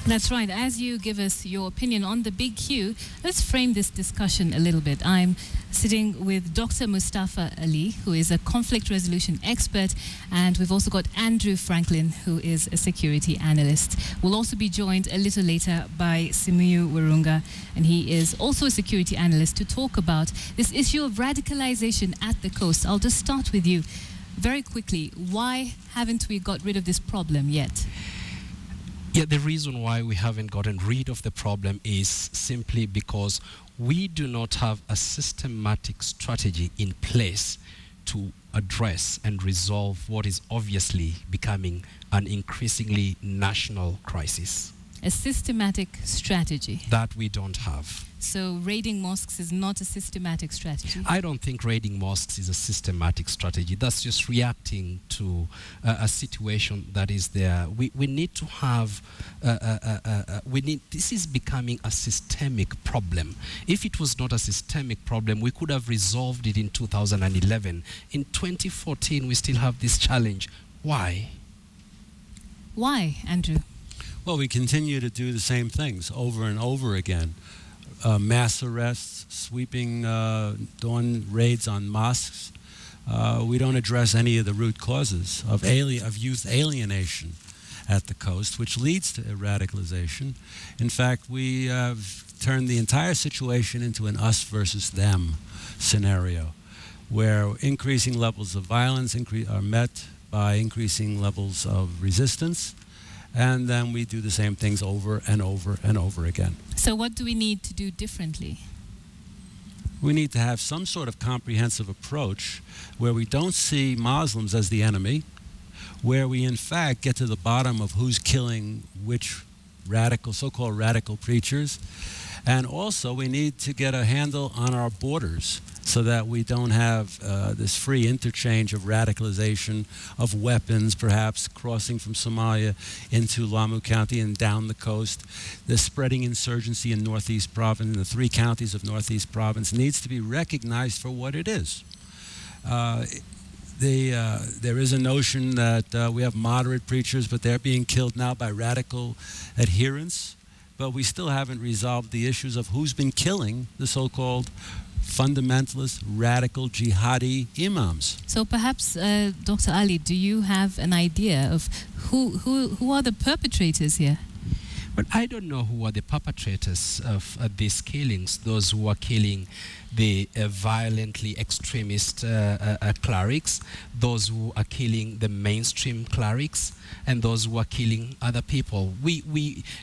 That's right. As you give us your opinion on the big Q, let's frame this discussion a little bit. I'm sitting with Dr. Mustafa Ali, who is a conflict resolution expert, and we've also got Andrew Franklin, who is a security analyst. We'll also be joined a little later by Simiyu Wirunga, and he is also a security analyst, to talk about this issue of radicalization at the coast. I'll just start with you very quickly. Why haven't we got rid of this problem yet? Yeah, the reason why we haven't gotten rid of the problem is simply because we do not have a systematic strategy in place to address and resolve what is obviously becoming an increasingly national crisis. A systematic strategy That we don't have. So raiding mosques is not a systematic strategy? I don't think raiding mosques is a systematic strategy. That's just reacting to a situation that is there. We need to have, this is becoming a systemic problem. If it was not a systemic problem, we could have resolved it in 2011. In 2014, we still have this challenge. Why? Why, Andrew? Well, we continue to do the same things over and over again. Mass arrests, sweeping dawn raids on mosques. We don't address any of the root causes of youth alienation at the coast, which leads to radicalization. In fact, we have turned the entire situation into an us versus them scenario, where increasing levels of violence are met by increasing levels of resistance. And then we do the same things over and over and over again. So what do we need to do differently? We need to have some sort of comprehensive approach where we don't see Muslims as the enemy, where we in fact get to the bottom of who's killing which so-called radical preachers. And also we need to get a handle on our borders so that we don't have this free interchange of radicalization of weapons, perhaps crossing from Somalia into Lamu County and down the coast. The spreading insurgency in Northeast Province, in the 3 counties of Northeast Province, needs to be recognized for what it is. There is a notion that we have moderate preachers, but they're being killed now by radical adherents. But we still haven't resolved the issues of who's been killing the so-called fundamentalist, radical, jihadi imams. So perhaps, Dr. Ali, do you have an idea of who are the perpetrators here? But I don't know who are the perpetrators of these killings, those who are killing the violently extremist clerics, those who are killing the mainstream clerics, and those who are killing other people.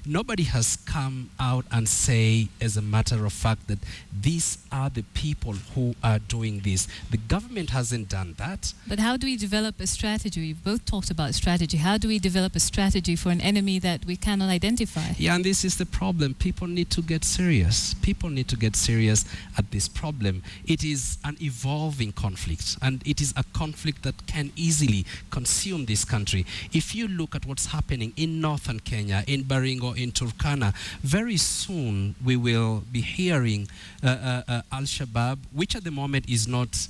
Nobody has come out and say, as a matter of fact, that these are the people who are doing this. The government hasn't done that. But how do we develop a strategy? You've both talked about strategy. How do we develop a strategy for an enemy that we cannot identify? Yeah, and this is the problem. People need to get serious. People need to get serious at this problem. It is an evolving conflict, and it is a conflict that can easily consume this country. If you look at what's happening in northern Kenya, in Baringo, in Turkana, very soon we will be hearing Al-Shabaab, which at the moment is not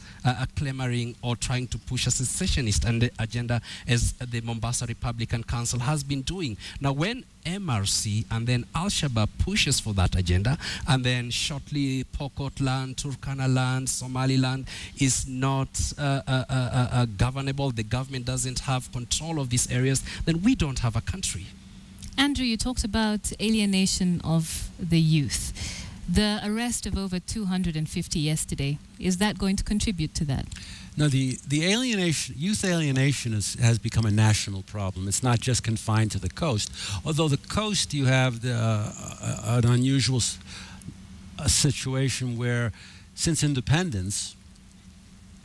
clamoring or trying to push a secessionist agenda as the Mombasa Republican Council has been doing. Now, when MRC and then Al-Shabaab pushes for that agenda, and then shortly Pokot land, Turkana land, Somaliland is not governable, the government doesn't have control of these areas, then we don't have a country. Andrew, you talked about alienation of the youth. The arrest of over 250 yesterday, is that going to contribute to that? No, the youth alienation has become a national problem. It's not just confined to the coast. Although the coast, you have an unusual situation where, since independence,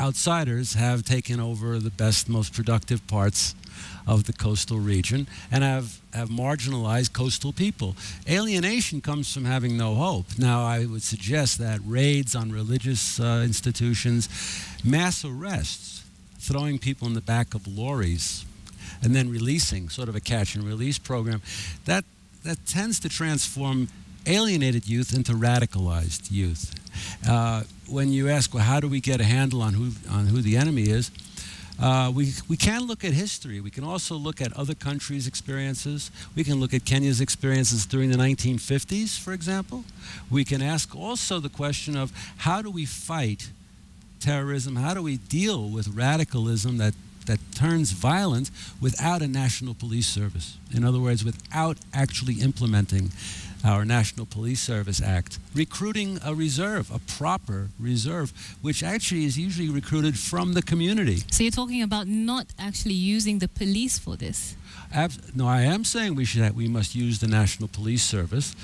outsiders have taken over the best, most productive parts of the coastal region and have marginalized coastal people. Alienation comes from having no hope. Now, I would suggest that raids on religious institutions, mass arrests, throwing people in the back of lorries, and then releasing, sort of a catch and release program, that tends to transform alienated youth into radicalized youth. When you ask, well, how do we get a handle on who the enemy is? We can look at history. We can also look at other countries' experiences. We can look at Kenya's experiences during the 1950s, for example. We can ask also the question of how do we fight terrorism? How do we deal with radicalism that turns violent without a national police service? In other words, without actually implementing our National Police Service Act, recruiting a reserve, a proper reserve, which actually is usually recruited from the community. So you're talking about not actually using the police for this? No, I am saying we must use the National Police Service.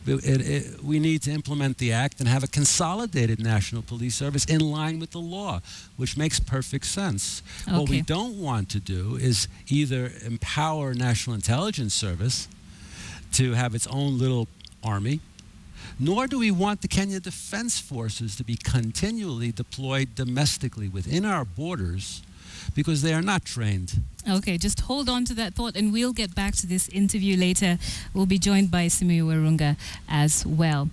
We need to implement the act and have a consolidated National Police Service in line with the law, which makes perfect sense. Okay. What we don't want to do is either empower National Intelligence Service to have its own little army, nor do we want the Kenya Defense Forces to be continually deployed domestically within our borders, because they are not trained. Okay, just hold on to that thought and we'll get back to this interview later. We'll be joined by Simiyu Warunga as well.